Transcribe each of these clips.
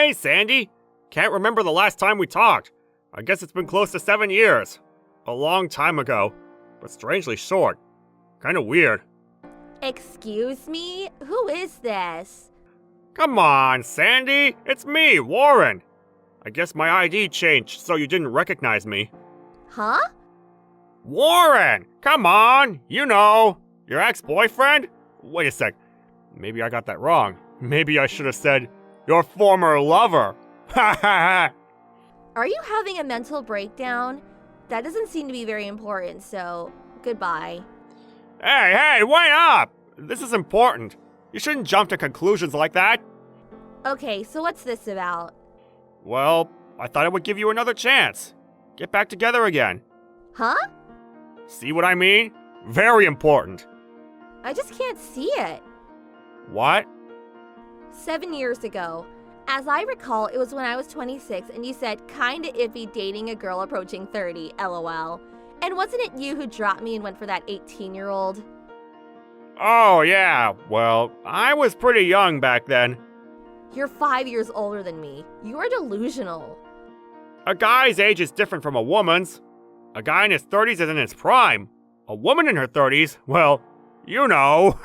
Hey, Sandy. Can't remember the last time we talked. I guess it's been close to 7 years. A long time ago, but strangely short. Kinda weird. Excuse me? Who is this? Come on, Sandy. It's me, Warren. I guess my ID changed so you didn't recognize me. Huh? Warren! Come on! You know! Your ex-boyfriend? Wait a sec. Maybe I got that wrong. Maybe I should have said, your former lover. Ha ha ha! Are you having a mental breakdown? That doesn't seem to be very important, so goodbye. Hey, wait up! This is important. You shouldn't jump to conclusions like that. Okay, so what's this about? Well, I thought I would give you another chance. Get back together again. Huh? See what I mean? Very important. I just can't see it. What? 7 years ago. As I recall, it was when I was 26 and you said kinda iffy dating a girl approaching 30, lol. And wasn't it you who dropped me and went for that 18-year-old? Oh, yeah. Well, I was pretty young back then. You're 5 years older than me. You are delusional. A guy's age is different from a woman's. A guy in his 30s is in his prime. A woman in her 30s, well, you know.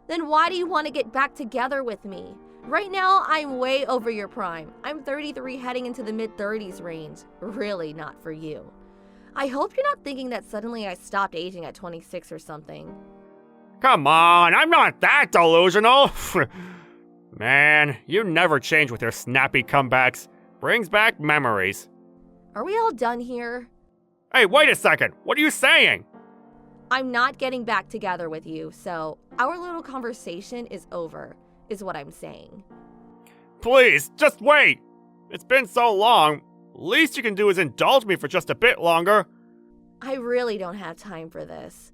Then why do you want to get back together with me? Right now, I'm way over your prime. I'm 33 heading into the mid-30s range. Really not for you. I hope you're not thinking that suddenly I stopped aging at 26 or something. Come on, I'm not that delusional. Man, you never change with your snappy comebacks. Brings back memories. Are we all done here? Hey, wait a second. What are you saying? I'm not getting back together with you, so our little conversation is over, is what I'm saying. Please, just wait. It's been so long. Least you can do is indulge me for just a bit longer. I really don't have time for this.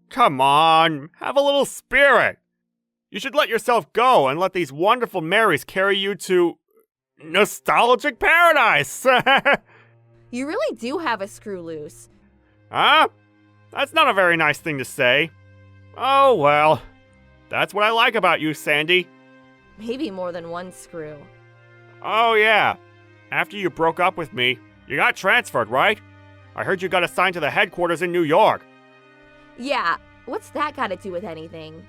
Come on, have a little spirit. You should let yourself go and let these wonderful memories carry you to nostalgic paradise. You really do have a screw loose. Huh? That's not a very nice thing to say. Oh well. That's what I like about you, Sandy. Maybe more than one screw. Oh yeah. After you broke up with me, you got transferred, right? I heard you got assigned to the headquarters in New York. Yeah, what's that got to do with anything?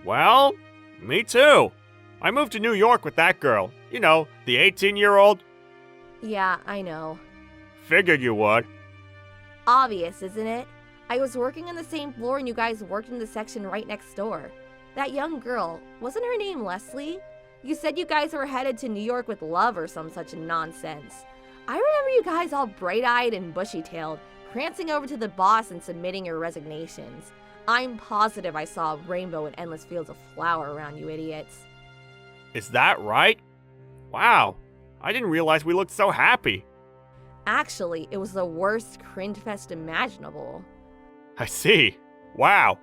Well, me too. I moved to New York with that girl. You know, the 18-year-old. Yeah, I know. Figured you would. Obvious, isn't it? I was working on the same floor and you guys worked in the section right next door. That young girl, wasn't her name Leslie? You said you guys were headed to New York with love or some such nonsense. I remember you guys all bright-eyed and bushy-tailed, prancing over to the boss and submitting your resignations. I'm positive I saw a rainbow and endless fields of flower around you idiots. Is that right? Wow, I didn't realize we looked so happy. Actually, it was the worst cringe fest imaginable. I see. Wow,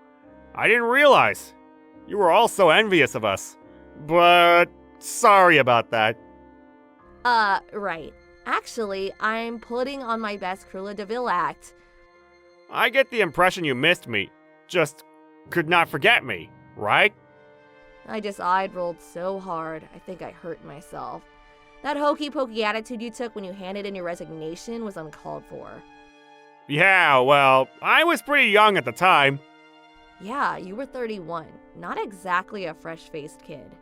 I didn't realize. You were all so envious of us. But sorry about that. Right. Actually, I'm putting on my best Cruella de Vil act. I get the impression you missed me. Just could not forget me, right? I just eyed rolled so hard, I think I hurt myself. That hokey-pokey attitude you took when you handed in your resignation was uncalled for. Yeah, well, I was pretty young at the time. Yeah, you were 31. Not exactly a fresh-faced kid.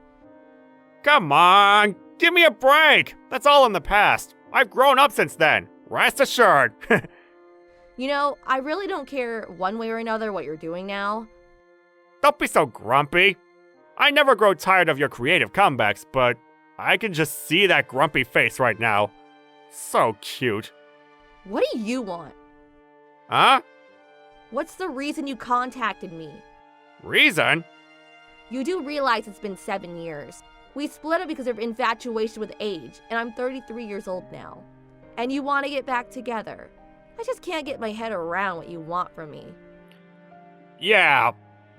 Come on, give me a break. That's all in the past. I've grown up since then. Rest assured. You know, I really don't care one way or another what you're doing now. Don't be so grumpy. I never grow tired of your creative comebacks, but I can just see that grumpy face right now. So cute. What do you want? Huh? What's the reason you contacted me? Reason? You do realize it's been 7 years. We split up because of infatuation with age, and I'm 33 years old now. And you want to get back together. I just can't get my head around what you want from me. Yeah,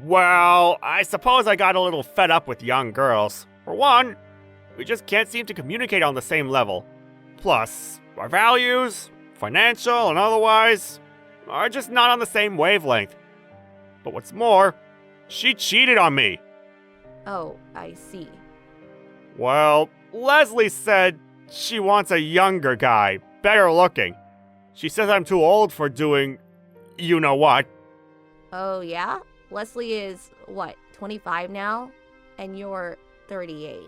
well, I suppose I got a little fed up with young girls. For one, we just can't seem to communicate on the same level. Plus, our values, financial and otherwise, are just not on the same wavelength. But what's more, she cheated on me. Oh, I see. Well, Leslie said she wants a younger guy, better looking. She says I'm too old for doing you know what. Oh, yeah? Leslie is, what, 25 now? And you're 38.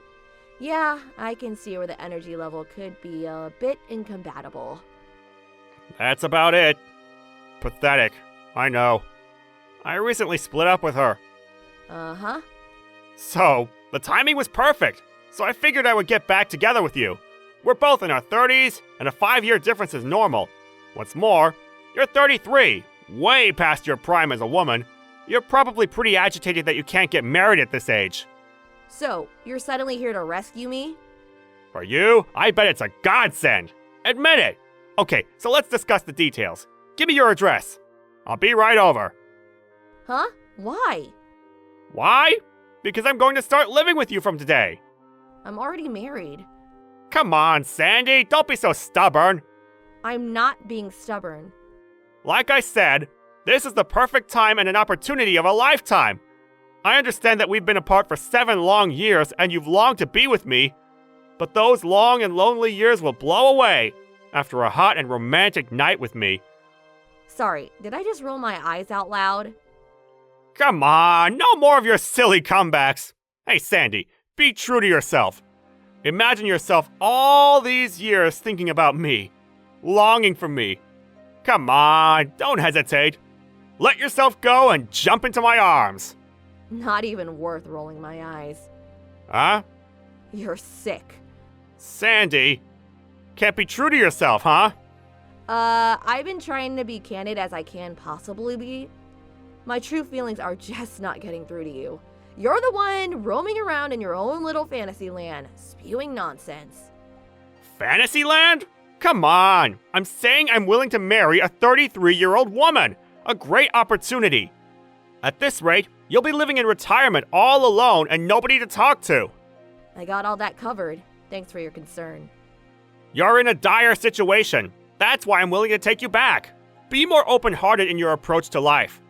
Yeah, I can see where the energy level could be a bit incompatible. That's about it. Pathetic. I know. I recently split up with her. Uh-huh. So, the timing was perfect. So I figured I would get back together with you. We're both in our 30s, and a 5-year difference is normal. What's more, you're 33, way past your prime as a woman. You're probably pretty agitated that you can't get married at this age. So, you're suddenly here to rescue me? For you, I bet it's a godsend. Admit it. Okay, so let's discuss the details. Give me your address. I'll be right over. Huh? Why? Why? Because I'm going to start living with you from today. I'm already married. Come on, Sandy, don't be so stubborn. I'm not being stubborn. Like I said, this is the perfect time and an opportunity of a lifetime. I understand that we've been apart for 7 long years and you've longed to be with me, but those long and lonely years will blow away after a hot and romantic night with me. Sorry, did I just roll my eyes out loud? Come on, no more of your silly comebacks. Hey, Sandy, be true to yourself. Imagine yourself all these years thinking about me, longing for me. Come on, don't hesitate. Let yourself go and jump into my arms. Not even worth rolling my eyes. Huh? You're sick. Sandy, can't be true to yourself, huh? I've been trying to be candid as I can possibly be. My true feelings are just not getting through to you. You're the one roaming around in your own little fantasy land, spewing nonsense. Fantasyland? Come on! I'm saying I'm willing to marry a 33-year-old woman! A great opportunity! At this rate, you'll be living in retirement all alone and nobody to talk to. I got all that covered. Thanks for your concern. You're in a dire situation. That's why I'm willing to take you back. Be more open-hearted in your approach to life.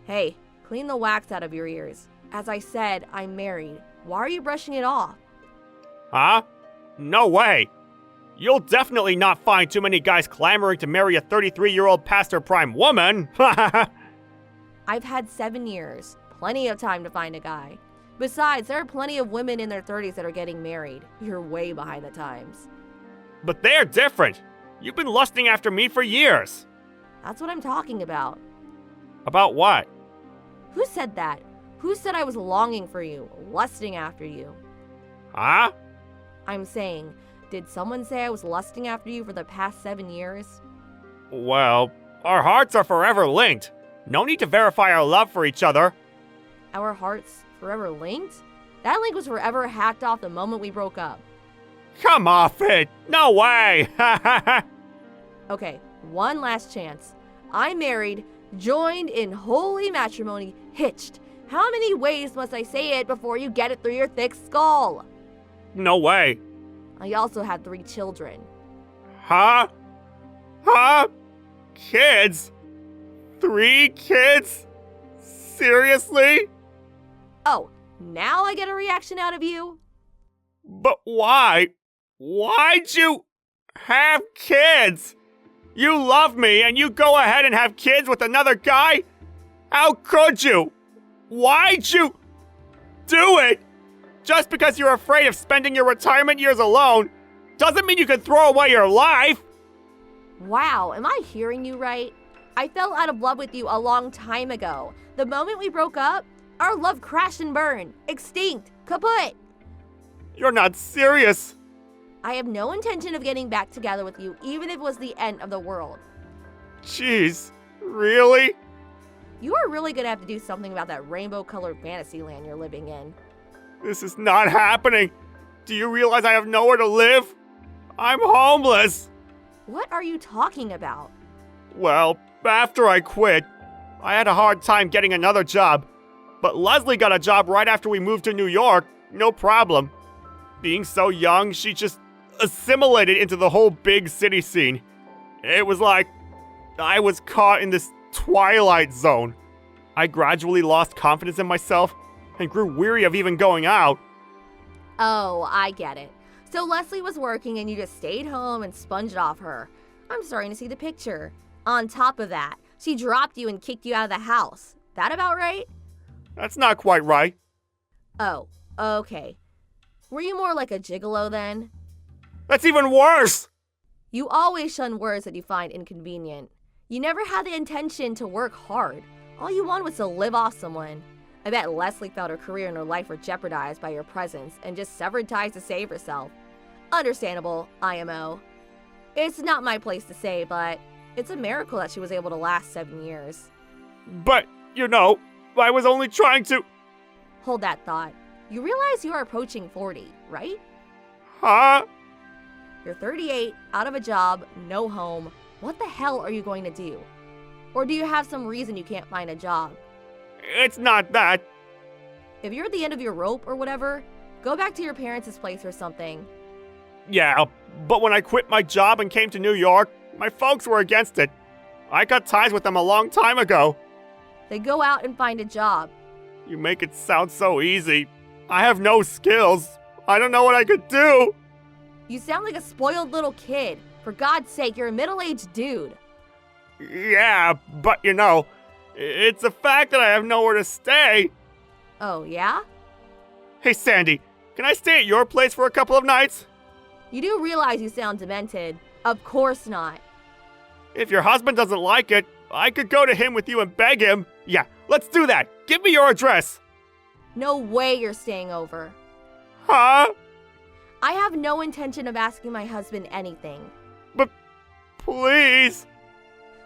Hey, clean the wax out of your ears. As I said, I'm married. Why are you brushing it off? Huh? No way. You'll definitely not find too many guys clamoring to marry a 33-year-old past her prime woman. I've had 7 years. Plenty of time to find a guy. Besides, there are plenty of women in their 30s that are getting married. You're way behind the times. But they're different. You've been lusting after me for years. That's what I'm talking about. About what? Who said that? Who said I was longing for you, lusting after you? Huh? I'm saying, did someone say I was lusting after you for the past 7 years? Well, our hearts are forever linked. No need to verify our love for each other. Our hearts forever linked? That link was forever hacked off the moment we broke up. Come off it! No way! Okay, one last chance. I'm married, joined in holy matrimony, hitched. How many ways must I say it before you get it through your thick skull? No way. I also had 3 children. Huh? Huh? Kids? 3 kids? Seriously? Oh, now I get a reaction out of you? But why? Why'd you have kids? You love me and you go ahead and have kids with another guy? How could you? Why'd you do it? Just because you're afraid of spending your retirement years alone doesn't mean you can throw away your life. Wow, am I hearing you right? I fell out of love with you a long time ago. The moment we broke up, our love crashed and burned. Extinct. Kaput. You're not serious. I have no intention of getting back together with you, even if it was the end of the world. Jeez, really? You are really gonna have to do something about that rainbow-colored fantasy land you're living in. This is not happening. Do you realize I have nowhere to live? I'm homeless. What are you talking about? Well, after I quit, I had a hard time getting another job. But Leslie got a job right after we moved to New York, no problem. Being so young, she just assimilated into the whole big city scene. It was like I was caught in this twilight zone. I gradually lost confidence in myself and grew weary of even going out. Oh, I get it. So Leslie was working and you just stayed home and sponged off her. I'm starting to see the picture. On top of that, she dropped you and kicked you out of the house. That about right? That's not quite right. Oh, okay. Were you more like a gigolo then? That's even worse! You always shun words that you find inconvenient. You never had the intention to work hard. All you wanted was to live off someone. I bet Leslie felt her career and her life were jeopardized by your presence and just severed ties to save herself. Understandable, IMO. It's not my place to say, but it's a miracle that she was able to last 7 years. But, I was only trying to... Hold that thought. You realize you are approaching 40, right? Huh? You're 38, out of a job, no home. What the hell are you going to do? Or do you have some reason you can't find a job? It's not that. If you're at the end of your rope or whatever, go back to your parents' place or something. Yeah, but when I quit my job and came to New York, my folks were against it. I cut ties with them a long time ago. Then go out and find a job. You make it sound so easy. I have no skills. I don't know what I could do. You sound like a spoiled little kid. For God's sake, you're a middle-aged dude. Yeah, but it's a fact that I have nowhere to stay. Oh, yeah? Hey, Sandy, can I stay at your place for a couple of nights? You do realize you sound demented. Of course not. If your husband doesn't like it, I could go to him with you and beg him. Yeah, let's do that. Give me your address. No way you're staying over. Huh? I have no intention of asking my husband anything. But please.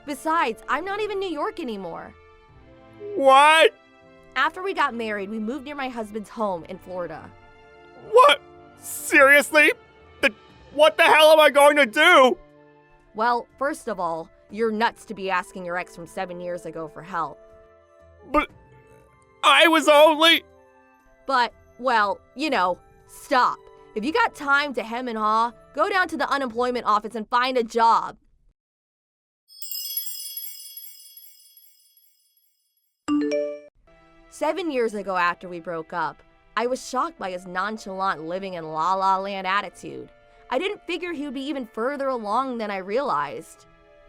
Besides, I'm not even New York anymore. What? After we got married, we moved near my husband's home in Florida. What? Seriously? What the hell am I going to do? Well, first of all, you're nuts to be asking your ex from 7 years ago for help. But I was only... But, well, stop. If you got time to hem and haw, go down to the unemployment office and find a job. "7 years ago after we broke up, I was shocked by his nonchalant living in la-la land attitude. I didn't figure he would be even further along than I realized.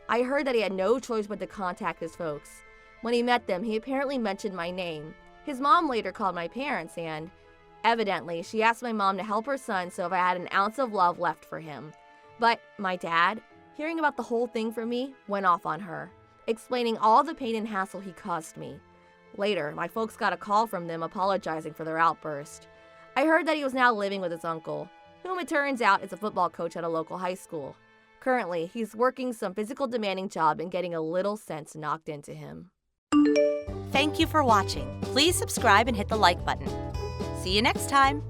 I heard that he had no choice but to contact his folks. When he met them, he apparently mentioned my name. His mom later called my parents and, evidently, she asked my mom to help her son so if I had an ounce of love left for him. But my dad, hearing about the whole thing from me, went off on her, explaining all the pain and hassle he caused me. Later, my folks got a call from them apologizing for their outburst. I heard that he was now living with his uncle, whom it turns out is a football coach at a local high school. Currently, he's working some physical demanding job and getting a little sense knocked into him." Thank you for watching. Please subscribe and hit the like button. See you next time.